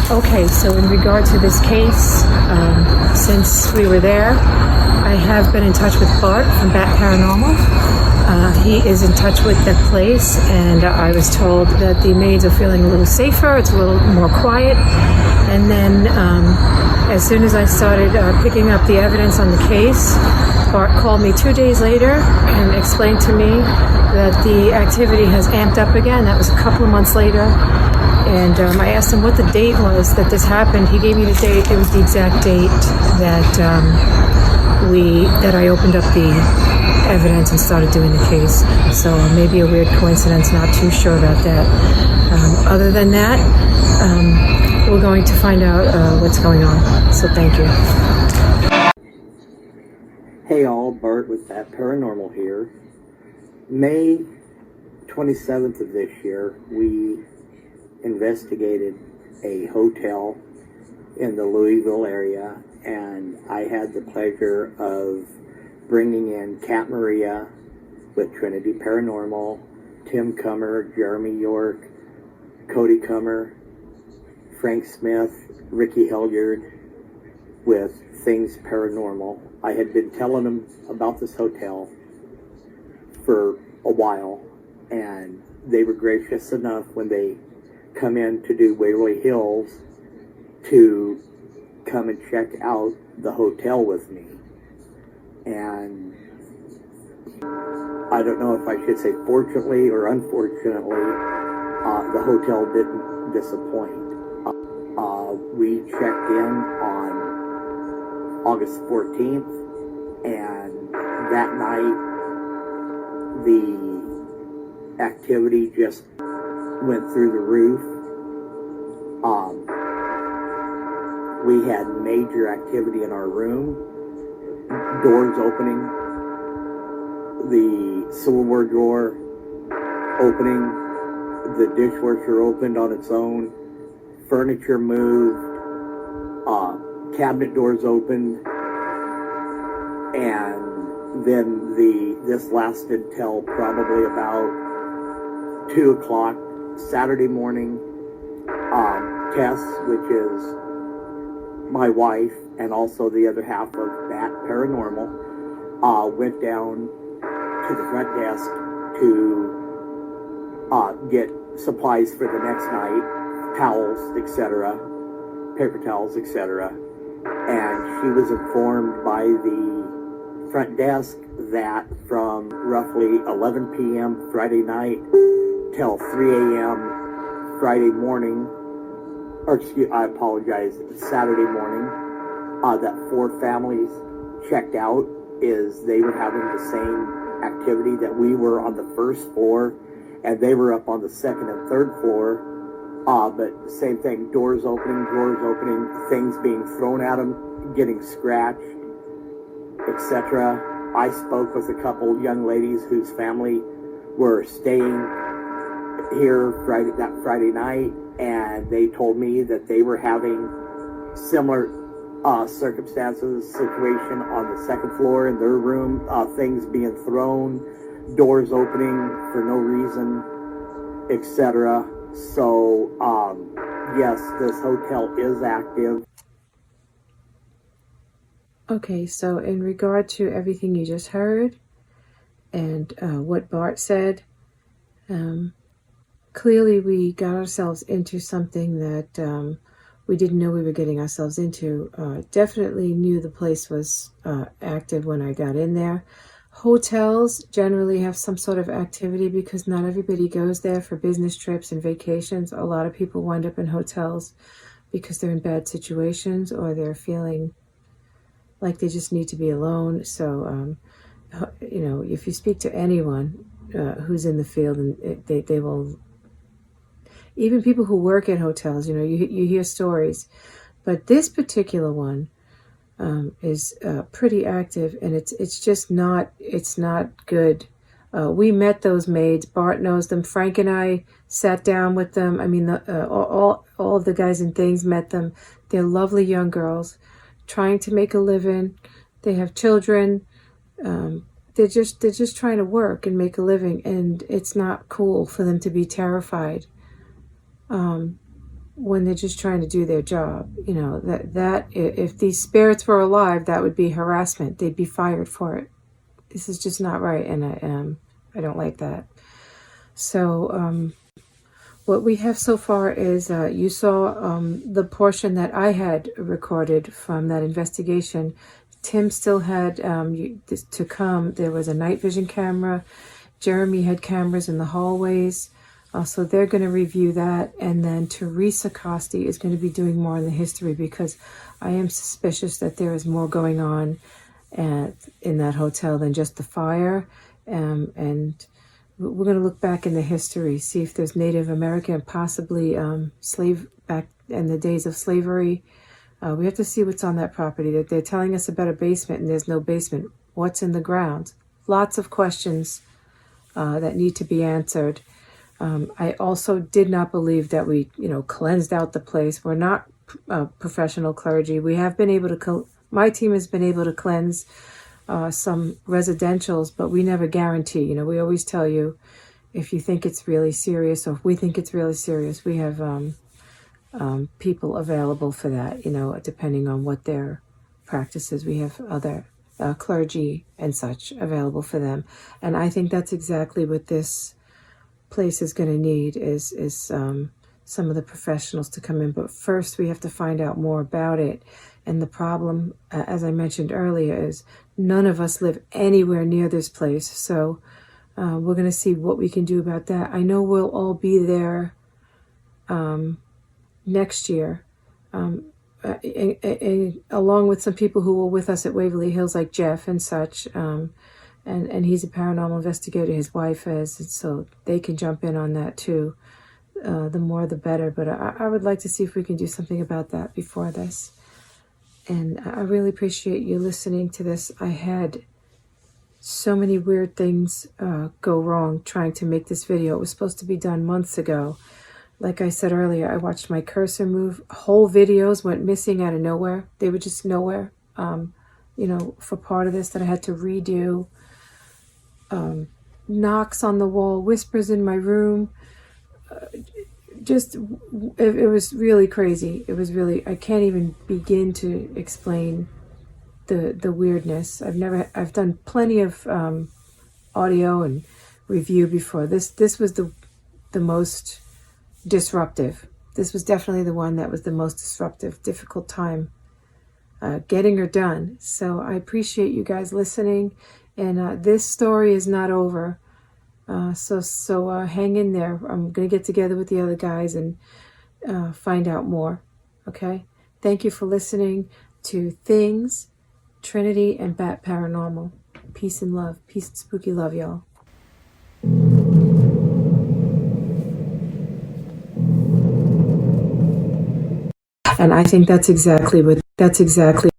Okay, so in regard to this case, since we were there, I have been in touch with Bart from Bat Paranormal. He is in touch with that place, and I was told that the maids are feeling a little safer, it's a little more quiet. And then as soon as I started picking up the evidence on the case, Bart called me 2 days later and explained to me that the activity has amped up again. That was a couple of months later. And I asked him what the date was that this happened. He gave me the date. It was the exact date that I opened up the evidence and started doing the case. So maybe a weird coincidence. Not too sure about that. Other than that, we're going to find out what's going on. So thank you. Hey all, Bart with That Paranormal here. May 27th of this year, we investigated a hotel in the Louisville area, and I had the pleasure of bringing in Kat Maria with Trinity Paranormal, Tim Cummer, Jeremy York, Cody Cummer, Frank Smith, Ricky Hilliard with Things Paranormal. I had been telling them about this hotel for a while, and they were gracious enough when they come in to do Waverly Hills to come and check out the hotel with me. And I don't know if I should say fortunately or unfortunately, the hotel didn't disappoint. We checked in on August 14th, and that night the activity just went through the roof. We had major activity in our room, doors opening, the silverware drawer opening, the dishwasher opened on its own, furniture moved, cabinet doors opened, and then this lasted till probably about 2 o'clock Saturday morning. Tess, which is my wife and also the other half of Bat Paranormal, went down to the front desk to get supplies for the next night, towels, etc., paper towels, etc. And she was informed by the front desk that from roughly 11 p.m. Friday night till 3 a.m. Friday morning, Saturday morning, that 4 families checked out. Is they were having the same activity that we were on the first floor, and they were up on the second and third floor. But same thing, doors opening, things being thrown at them, getting scratched, etc. I spoke with a couple young ladies whose family were staying here that Friday night, and they told me that they were having similar situation on the second floor in their room, things being thrown, doors opening for no reason, etc. So yes, this hotel is active. Okay, so in regard to everything you just heard and what Bart said, clearly we got ourselves into something that we didn't know we were getting ourselves into. Definitely knew the place was active when I got in there. Hotels generally have some sort of activity because not everybody goes there for business trips and vacations. A lot of people wind up in hotels because they're in bad situations or they're feeling like they just need to be alone. So, if you speak to anyone who's in the field, and they will, even people who work at hotels, you hear stories. But this particular one is pretty active, and it's just not, it's not good. We met those maids. Bart knows them. Frank and I sat down with them. I mean, all of the guys and things met them. They're lovely young girls trying to make a living. They have children. They're just trying to work and make a living, and it's not cool for them to be terrified. when they're just trying to do their job. You know, that if these spirits were alive, that would be harassment. They'd be fired for it. This is just not right, and I don't like that. So what we have so far is you saw the portion that I had recorded from that investigation. Tim still had to come. There was a night vision camera. Jeremy had cameras in the hallways. So they're going to review that. And then Teresa Costi is going to be doing more in the history, because I am suspicious that there is more going on in that hotel than just the fire. And we're going to look back in the history, see if there's Native American, possibly slave back in the days of slavery. We have to see what's on that property. That they're telling us about a basement, and there's no basement. What's in the ground? Lots of questions that need to be answered. I also did not believe that we, cleansed out the place. We're not professional clergy. We have been able to, my team has been able to cleanse some residentials, but we never guarantee. We always tell you, if you think it's really serious, or if we think it's really serious, we have people available for that, depending on what their practices. We have other clergy and such available for them. And I think that's exactly what this place is going to need, is some of the professionals to come in. But first we have to find out more about it. And the problem, as I mentioned earlier, is none of us live anywhere near this place. So we're going to see what we can do about that. I know we'll all be there next year, along with some people who were with us at Waverly Hills, like Jeff and such. And he's a paranormal investigator, his wife is, and so they can jump in on that too. The more the better, but I would like to see if we can do something about that before this. And I really appreciate you listening to this. I had so many weird things go wrong trying to make this video. It was supposed to be done months ago. Like I said earlier, I watched my cursor move. Whole videos went missing out of nowhere. They were just nowhere, for part of this that I had to redo. Knocks on the wall, whispers in my room. It was really crazy. It was really, I can't even begin to explain the weirdness. I've done plenty of audio and review before. This was the most disruptive. This was definitely the one that was the most disruptive, difficult time getting her done. So I appreciate you guys listening. And this story is not over. So hang in there. I'm going to get together with the other guys and find out more. Okay? Thank you for listening to Things, Trinity, and Bat Paranormal. Peace and love. Peace and spooky love, y'all. And I think that's exactly what, that's exactly